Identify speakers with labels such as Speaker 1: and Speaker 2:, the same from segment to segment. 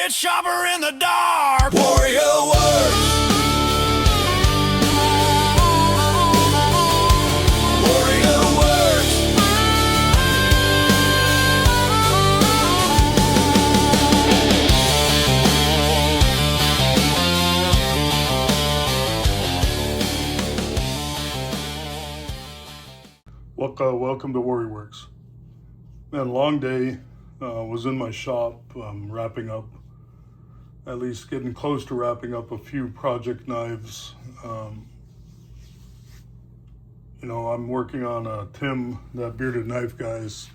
Speaker 1: Red shopper in the dark.
Speaker 2: Warrior Werks. Warrior Werks.
Speaker 3: Welcome to Warrior Werks. Man, long day. Was in my shop wrapping up, at least getting close to wrapping up a few project knives. I'm working on Tim, that bearded knife guy's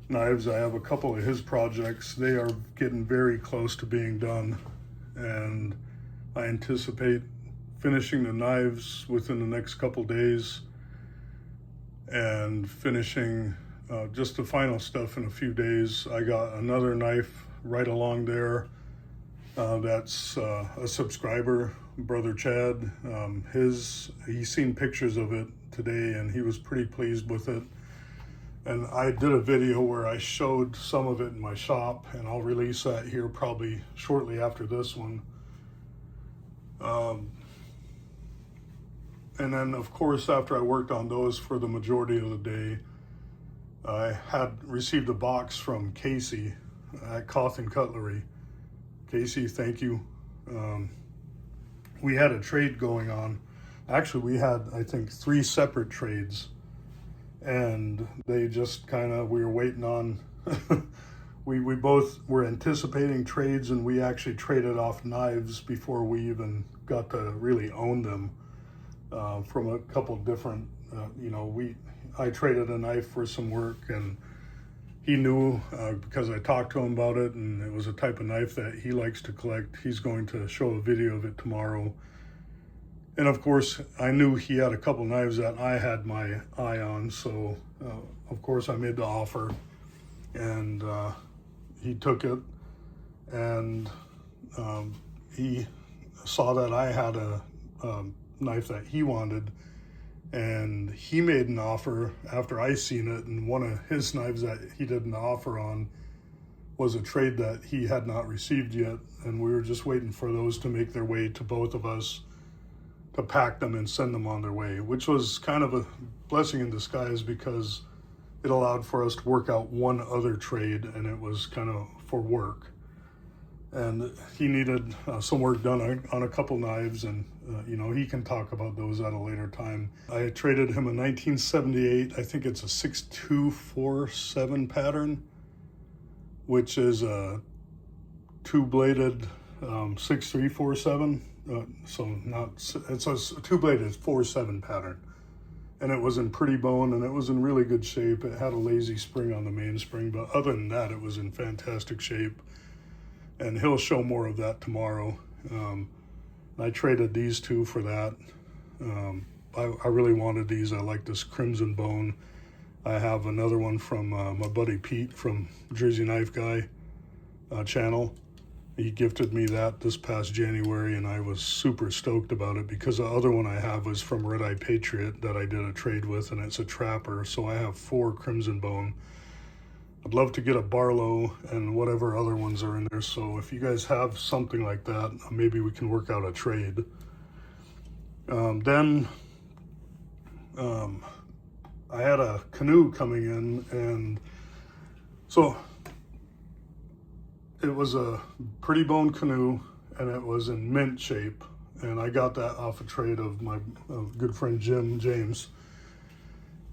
Speaker 3: knives. I have a couple of his projects. They are getting very close to being done, and I anticipate finishing the knives within the next couple days and finishing just the final stuff in a few days. I got another knife right along there. That's a subscriber, Brother Chad. He's seen pictures of it today and he was pretty pleased with it. And I did a video where I showed some of it in my shop, and I'll release that here probably shortly after this one. And then of course, after I worked on those for the majority of the day, I had received a box from Kasey at Cauthen Cutlery. Kasey, thank you. We had a trade going on. Actually, we had, I think, 3 separate trades. And they just we were waiting on, we both were anticipating trades, and we actually traded off knives before we even got to really own them from a couple different, I traded a knife for some work, and he knew because I talked to him about it, and it was a type of knife that he likes to collect. He's going to show a video of it tomorrow. And of course, I knew he had a couple knives that I had my eye on, so of course I made the offer, and he took it, and he saw that I had a knife that he wanted, and he made an offer after I seen it, and one of his knives that he did an offer on was a trade that he had not received yet, and we were just waiting for those to make their way to both of us to pack them and send them on their way, which was kind of a blessing in disguise because it allowed for us to work out one other trade, and it was kind of for work. And he needed some work done on a couple knives, and he can talk about those at a later time. I traded him a 1978, I think it's a 6247 pattern, which is a 2-bladed 6347. It's a 2-bladed 47 pattern. And it was in pretty bone, and it was in really good shape. It had a lazy spring on the mainspring, but other than that, it was in fantastic shape. And he'll show more of that tomorrow. I traded these 2 for that. I really wanted these. I like this crimson bone. I have another one from my buddy Pete from Jersey Knife Guy channel. He gifted me that this past January, and I was super stoked about it because the other one I have was from Red Eye Patriot that I did a trade with, and it's a trapper. So I have 4 crimson bone. I'd love to get a Barlow and whatever other ones are in there. So if you guys have something like that, maybe we can work out a trade. Then I had a canoe coming in, and so it was a pretty bone canoe, and it was in mint shape. And I got that off a trade of my good friend James.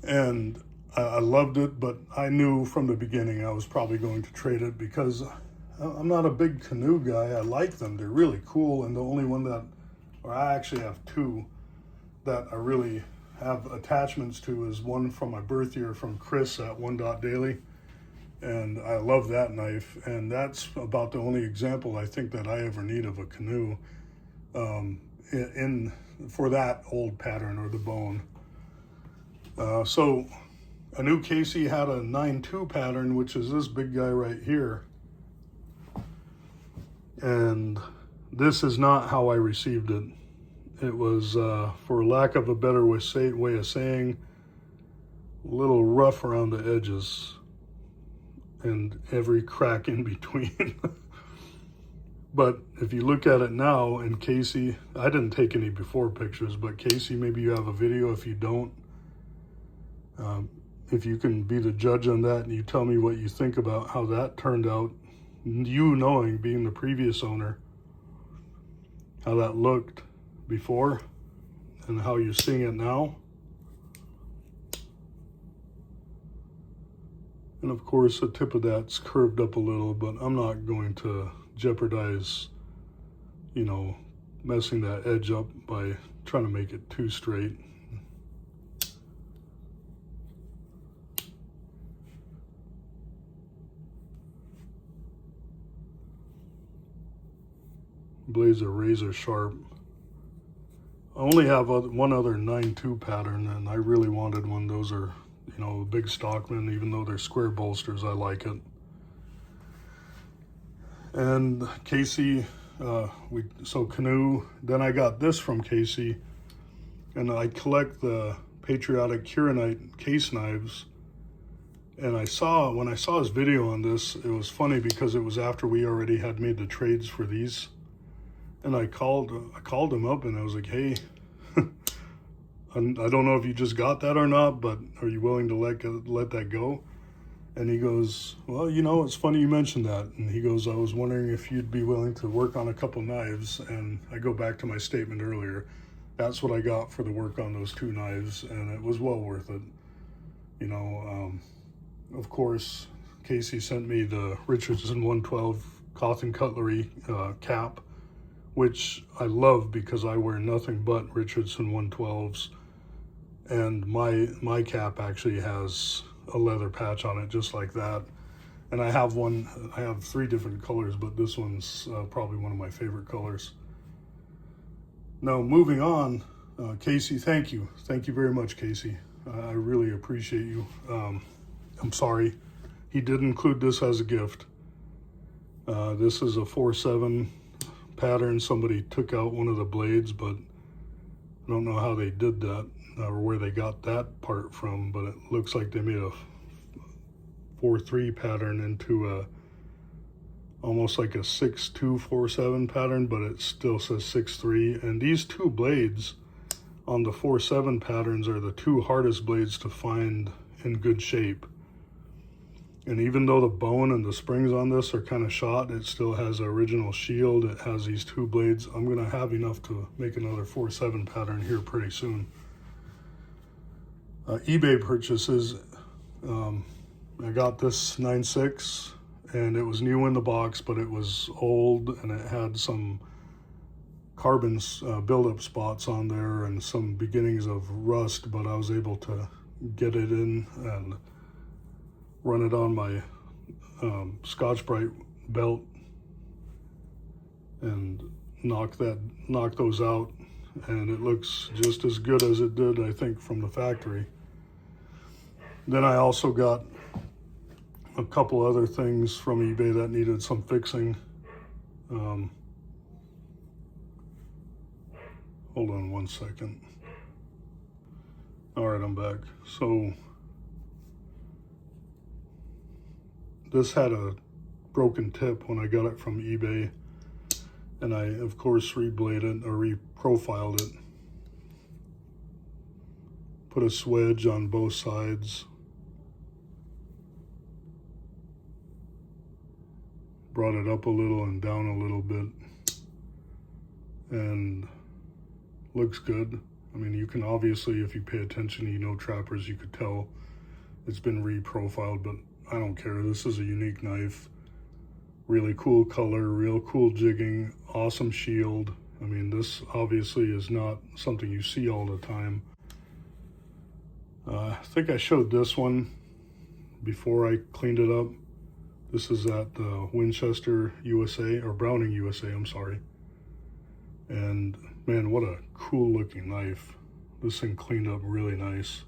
Speaker 3: And I loved it, but I knew from the beginning I was probably going to trade it because I'm not a big canoe guy. I like them. They're really cool. And the only one I actually have 2 that I really have attachments to is one from my birth year from Chris at One Dot Daily. And I love that knife. And that's about the only example I think that I ever need of a canoe for that old pattern or the bone. So I knew Kasey had a 9-2 pattern, which is this big guy right here. And this is not how I received it. It was, for lack of a better way of saying, a little rough around the edges and every crack in between. But if you look at it now, and Kasey, I didn't take any before pictures, but Kasey, maybe you have a video. If you don't, if you can be the judge on that and you tell me what you think about how that turned out, you knowing, being the previous owner, how that looked before and how you're seeing it now. And of course, the tip of that's curved up a little, but I'm not going to jeopardize, you know, messing that edge up by trying to make it too straight. Blades are razor sharp. I only have one other 9-2 pattern, and I really wanted one. Those are, you know, big stockman. Even though they're square bolsters, I like it. And Kasey, so canoe. Then I got this from Kasey, and I collect the patriotic Huronite case knives. And when I saw his video on this, it was funny because it was after we already had made the trades for these. And I called him up and I was like, hey, I don't know if you just got that or not, but are you willing to let that go? And he goes, well, you know, it's funny you mentioned that. And he goes, I was wondering if you'd be willing to work on a couple knives. And I go back to my statement earlier. That's what I got for the work on those 2 knives, and it was well worth it. You know, of course, Kasey sent me the Richardson 112 Cauthen Cutlery cap, which I love because I wear nothing but Richardson 112s, and my cap actually has a leather patch on it just like that. And I have 3 different colors, but this one's probably one of my favorite colors. Now moving on, Kasey, thank you very much, Kasey. I really appreciate you. I'm sorry, he did include this as a gift. This is a 4/7 pattern. Somebody took out one of the blades, but I don't know how they did that or where they got that part from, but it looks like they made a 4/3 pattern into a almost like a 6/2 4/7 pattern, but it still says 6/3. And these 2 blades on the 4/7 patterns are the 2 hardest blades to find in good shape. And even though the bone and the springs on this are kind of shot, it still has an original shield. It has these 2 blades. I'm gonna have enough to make another 4/7 pattern here pretty soon. eBay purchases. I got this 9/6, and it was new in the box, but it was old, and it had some carbon buildup spots on there and some beginnings of rust, but I was able to get it in and run it on my Scotch-Brite belt and knock those out, and it looks just as good as it did, I think, from the factory. Then I also got a couple other things from eBay that needed some fixing. Hold on one second. All right, I'm back. So this had a broken tip when I got it from eBay, and I, of course, rebladed or reprofiled it. Put a swedge on both sides. Brought it up a little and down a little bit, and looks good. I mean, you can obviously, if you pay attention, you know, trappers, you could tell it's been reprofiled, but I don't care. This is a unique knife. Really cool color, real cool jigging, awesome shield. I mean, this obviously is not something you see all the time. I think I showed this one before I cleaned it up. This is at the Winchester USA, or Browning USA, I'm sorry. And man, what a cool looking knife. This thing cleaned up really nice.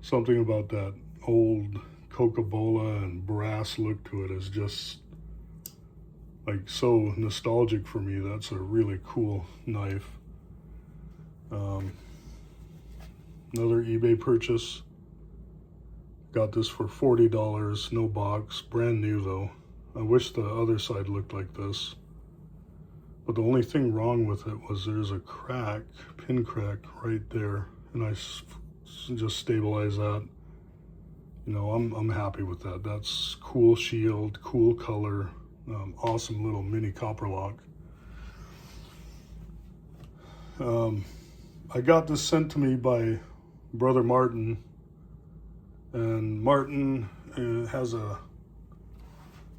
Speaker 3: Something about that old Coca-Cola and brass look to it is just like so nostalgic for me. That's a really cool knife. Another eBay purchase Got this for $40, no box, brand new though. I wish the other side looked like this. But the only thing wrong with it was there's a crack, pin crack right there. And I just stabilize that. You know, I'm happy with that. That's cool shield, cool color, awesome little mini copper lock. I got this sent to me by Brother Martin, and Martin has a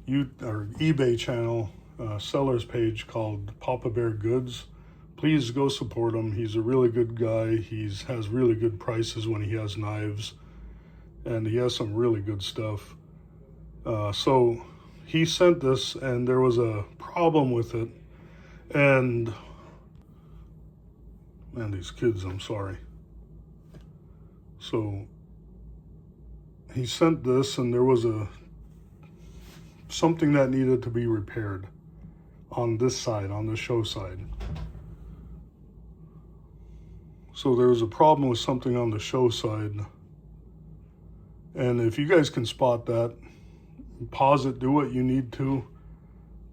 Speaker 3: eBay channel, seller's page called Papa Bear Goods. Please go support him. He's a really good guy. He has really good prices when he has knives, and he has some really good stuff. So he sent this, and there was a problem with it, and man, these kids, I'm sorry. So he sent this, and there was something that needed to be repaired on this side, on the show side. So there was a problem with something on the show side. And if you guys can spot that, pause it, do what you need to.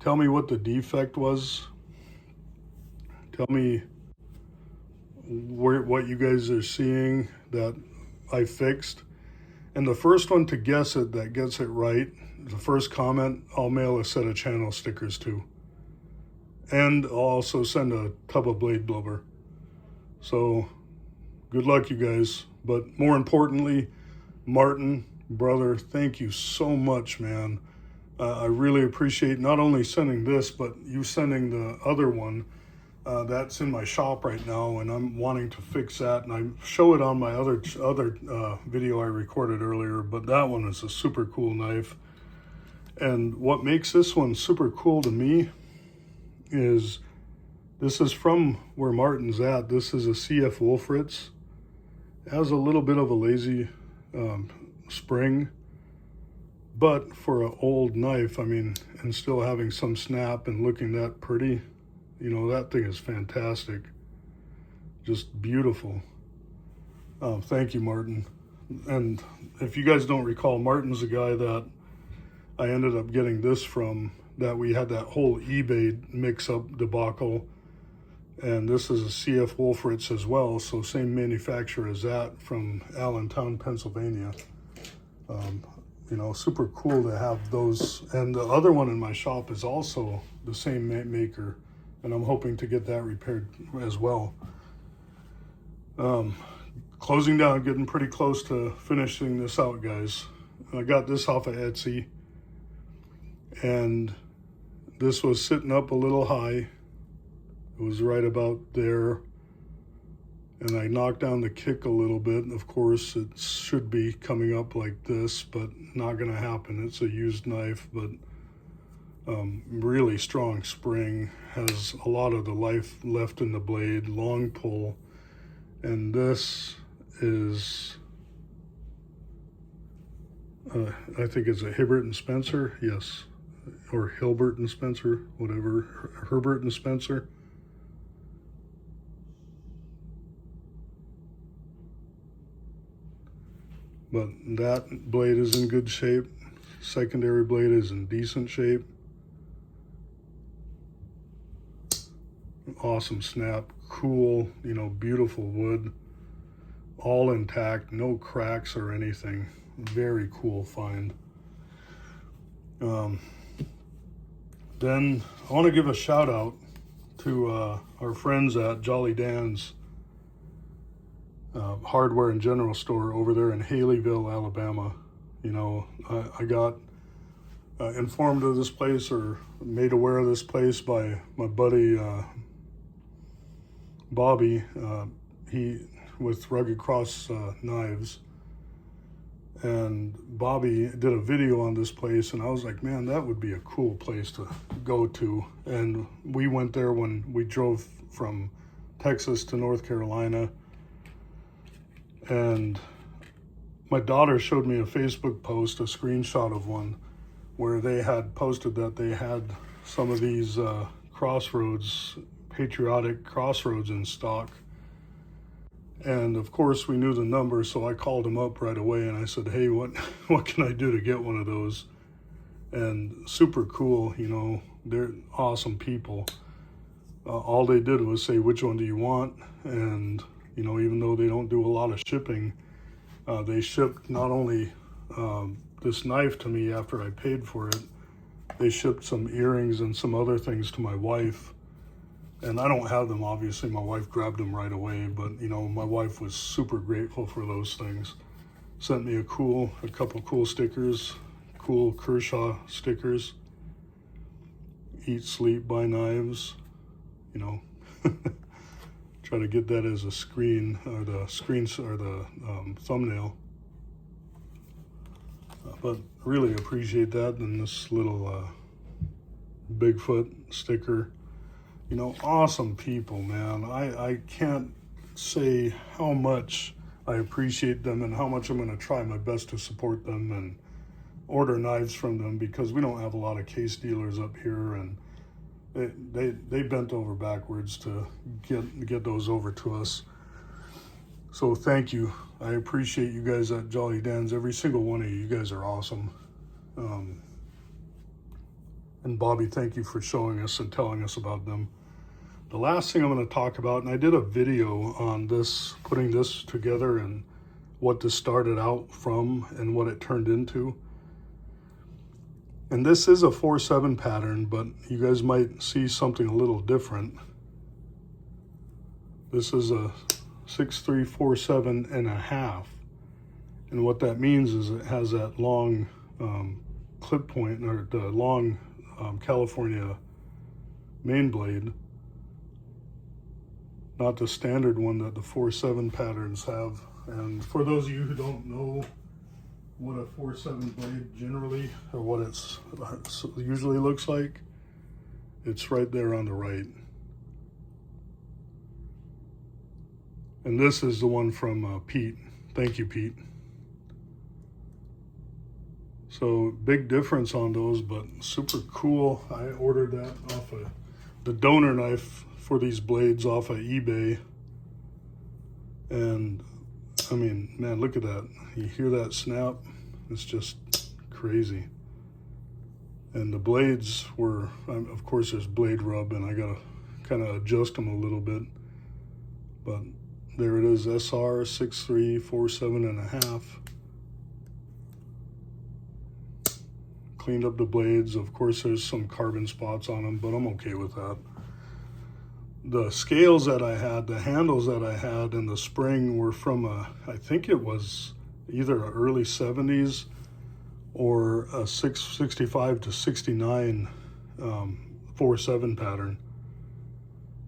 Speaker 3: Tell me what the defect was. Tell me what you guys are seeing that I fixed. And the first one to guess it, that gets it right, the first comment, I'll mail a set of channel stickers to. And I'll also send a tub of Blade Blubber. So good luck, you guys. But more importantly, Martin, brother, thank you so much, man. I really appreciate not only sending this, but you sending the other one. That's in my shop right now, and I'm wanting to fix that, and I show it on my other video I recorded earlier, but that one is a super cool knife. And what makes this one super cool to me is this is from where Martin's at. This is a CF Wolfritz. It has a little bit of a lazy spring, but for an old knife, I mean, and still having some snap and looking that pretty, you know, that thing is fantastic. Just beautiful. Thank you, Martin. And if you guys don't recall, Martin's the guy that I ended up getting this from, that we had that whole eBay mix-up debacle. And this is a CF Wolfritz as well, so same manufacturer as that, from Allentown, Pennsylvania. You know, super cool to have those. And the other one in my shop is also the same maker, and I'm hoping to get that repaired as well. Closing down, getting pretty close to finishing this out, guys. I got this off of Etsy, and this was sitting up a little high. It was right about there, and I knocked down the kick a little bit. Of course, it should be coming up like this, but not gonna happen. It's a used knife, but really strong spring, has a lot of the life left in the blade, long pull. And this is, I think it's a Hibbert and Spencer, yes, or Hilbert and Spencer, whatever, Herbert and Spencer. But that blade is in good shape. Secondary blade is in decent shape. Awesome snap, cool, you know, beautiful wood, all intact, no cracks or anything. Very cool find. Then I want to give a shout out to our friends at Jolly Dan's hardware and general store over there in Haleyville, Alabama. You know, I got informed of this place, or made aware of this place, by my buddy Bobby, he with Rugged Cross Knives, and Bobby did a video on this place, and I was like, man, that would be a cool place to go to. And we went there when we drove from Texas to North Carolina, and my daughter showed me a Facebook post, a screenshot of one, where they had posted that they had some of these Crossroads, patriotic Crossroads in stock. And of course we knew the number, so I called him up right away and I said, hey, what can I do to get one of those? And super cool, you know, they're awesome people. All they did was say, which one do you want? And, you know, even though they don't do a lot of shipping, they shipped not only this knife to me after I paid for it, they shipped some earrings and some other things to my wife. And I don't have them, obviously. My wife grabbed them right away, but, you know, my wife was super grateful for those things. Sent me a couple cool stickers, cool Kershaw stickers. Eat, sleep, buy knives, you know. Try to get that as a screen, or the thumbnail. But really appreciate that. And this little Bigfoot sticker. You know, awesome people, man. I can't say how much I appreciate them and how much I'm going to try my best to support them and order knives from them, because we don't have a lot of case dealers up here, and they bent over backwards to get those over to us. So thank you. I appreciate you guys at Jolly Dan's. Every single one of you. You guys are awesome. And Bobby, thank you for showing us and telling us about them. The last thing I'm going to talk about, and I did a video on this, putting this together and what this started out from and what it turned into. And this is a 4/7 pattern, but you guys might see something a little different. This is a 6/3-4/7.5. And what that means is it has that long clip point, or the long California main blade. Not the standard one that the 4/7 patterns have. And for those of you who don't know what a 4/7 blade generally, or what it's usually looks like, it's right there on the right. And this is the one from Pete. Thank you, Pete. So big difference on those, but super cool. I ordered that off of the donor knife for these blades off of eBay. And I mean, man, look at that. You hear that snap? It's just crazy. And the blades were, of course there's blade rub, and I gotta kind of adjust them a little bit. But there it is, SR 6/3-4/7.5. Cleaned up the blades. Of course there's some carbon spots on them, but I'm okay with that. The scales that I had, the handles that I had, and the spring were from I think it was either an early 70s or a 65 to 69 4/7 pattern.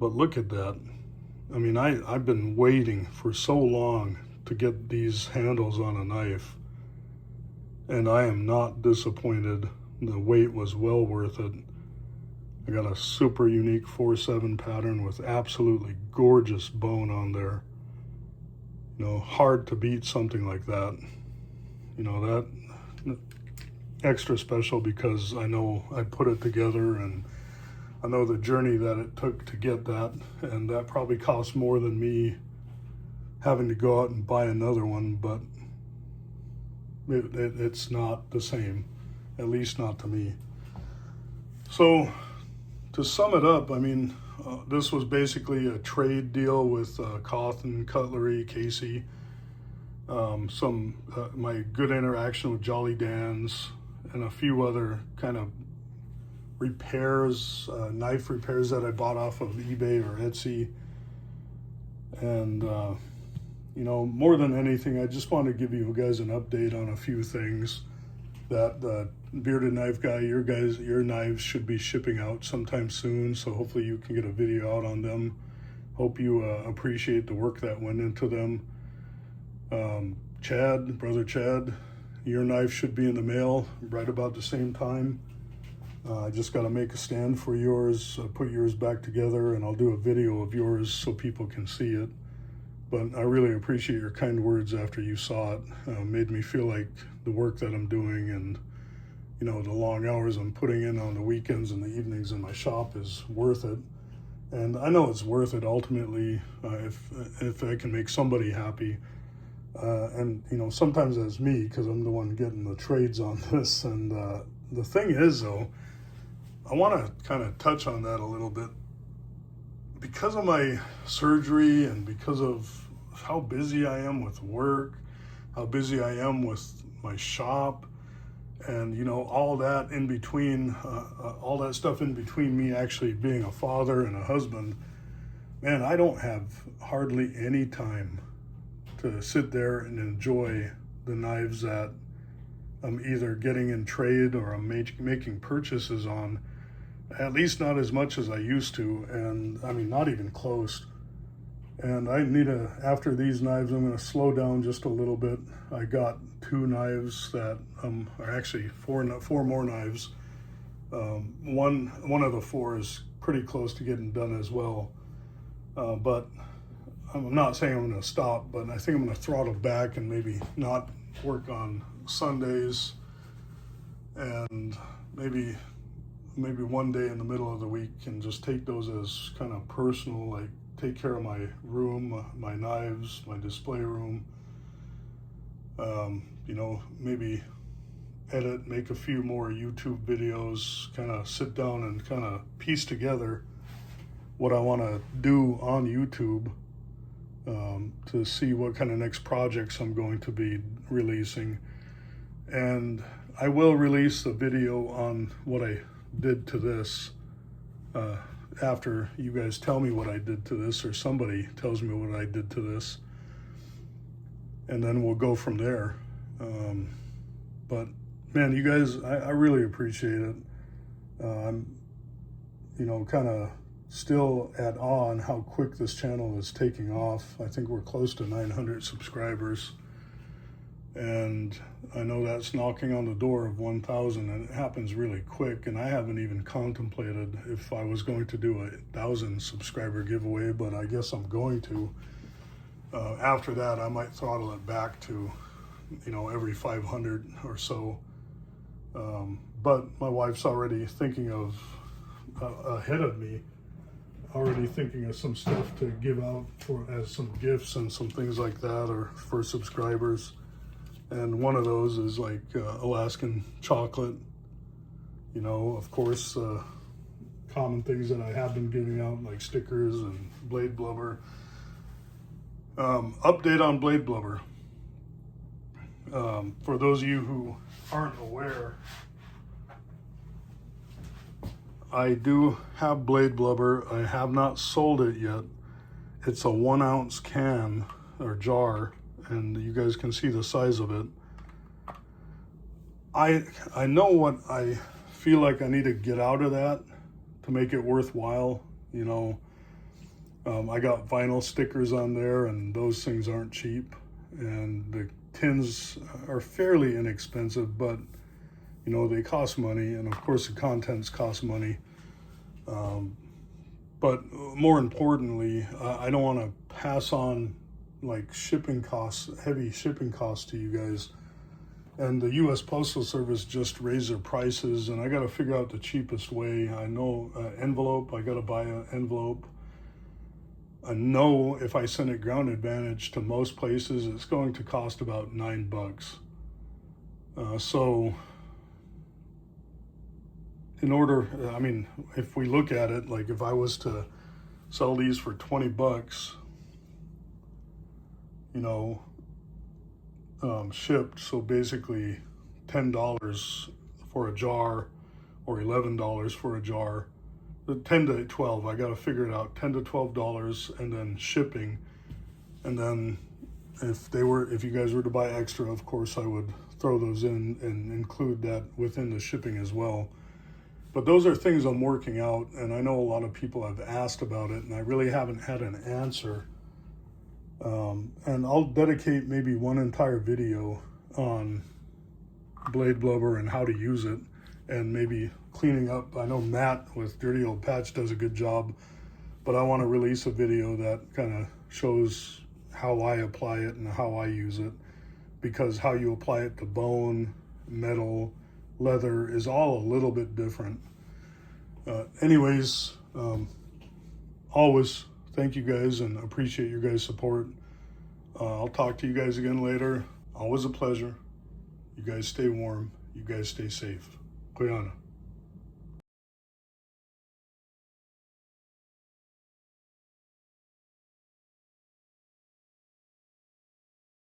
Speaker 3: But look at that. I mean, I've been waiting for so long to get these handles on a knife, and I am not disappointed. The wait was well worth it. I got a super unique 4/7 pattern with absolutely gorgeous bone on there. You know, hard to beat something like that. You know, that extra special because I know I put it together, and I know the journey that it took to get that, and that probably cost more than me having to go out and buy another one, but it's not the same, at least not to me. So to sum it up, I mean, this was basically a trade deal with Cauthen Cutlery, Kasey, my good interaction with Jolly Dan's, and a few other kind of repairs, knife repairs that I bought off of eBay or Etsy. And, you know, more than anything, I just want to give you guys an update on a few things that the Bearded Knife Guy, your knives should be shipping out sometime soon. So hopefully you can get a video out on them. Hope you appreciate the work that went into them. Chad, brother Chad, your knife should be in the mail right about the same time. I just got to make a stand for yours, put yours back together, and I'll do a video of yours so people can see it. But I really appreciate your kind words after you saw it. Made me feel like the work that I'm doing, and you know, the long hours I'm putting in on the weekends and the evenings in my shop is worth it. And I know it's worth it ultimately, if I can make somebody happy. And, you know, sometimes that's me, because I'm the one getting the trades on this. And the thing is, though, I want to kind of touch on that a little bit. Because of my surgery and because of how busy I am with work, how busy I am with my shop, and, you know, all that in between, all that stuff in between me actually being a father and a husband, man, I don't have hardly any time to sit there and enjoy the knives that I'm either getting in trade or I'm making purchases on, at least not as much as I used to, and I mean, not even close. And I need to, after these knives, I'm going to slow down just a little bit. I got 2 knives that are actually four more knives. One of the 4 is pretty close to getting done as well. But I'm not saying I'm going to stop, but I think I'm going to throttle back and maybe not work on Sundays, and maybe one day in the middle of the week and just take those as kind of personal, like take care of my room, my knives, my display room. You know, maybe edit, make a few more YouTube videos, kind of sit down and kind of piece together what I want to do on YouTube, to see what kind of next projects I'm going to be releasing. And I will release the video on what I did to this, after you guys tell me what I did to this, or somebody tells me what I did to this, and then we'll go from there. But man, you guys, I really appreciate it. I'm, you know, kind of still at awe on how quick this channel is taking off. I think we're close to 900 subscribers, and I know that's knocking on the door of 1,000, and it happens really quick. And I haven't even contemplated if I was going to do a 1,000 subscriber giveaway, but I guess I'm going to. After that, I might throttle it back to, you know, every 500 or so. But my wife's already thinking of, ahead of me, already thinking of some stuff to give out for as some gifts and some things like that, or for subscribers. And one of those is like Alaskan chocolate, you know, of course, common things that I have been giving out, like stickers and Blade Blubber. Update on Blade Blubber. For those of you who aren't aware, I do have Blade Blubber. I have not sold it yet. It's a 1 ounce can or jar, and you guys can see the size of it. I know what I feel like I need to get out of that to make it worthwhile. You know, I got vinyl stickers on there, and those things aren't cheap, and the tins are fairly inexpensive, but you know, they cost money, and of course the contents cost money. But more importantly, I don't want to pass on like shipping costs, heavy shipping costs to you guys. And the U.S. Postal Service just raised their prices, and I got to figure out the cheapest way. I know envelope, I got to buy an envelope. I know if I send it Ground Advantage to most places, it's going to cost about $9. So in order, I mean, if we look at it, like if I was to sell these for $20, you know, shipped, so basically $10 for a jar, or $11 for a jar, 10 to 12, I got to figure it out, $10 to $12, and then shipping. And then if you guys were to buy extra, of course I would throw those in and include that within the shipping as well. But those are things I'm working out, and I know a lot of people have asked about it, and I really haven't had an answer. And I'll dedicate maybe one entire video on Blade Blubber and how to use it, and maybe cleaning up. I know Matt with Dirty Old Patch does a good job, but I want to release a video that kind of shows how I apply it and how I use it, because how you apply it to bone, metal, leather, is all a little bit different. Anyways, always, thank you guys and appreciate your guys' support. I'll talk to you guys again later. Always a pleasure. You guys stay warm. You guys stay safe. Koyana.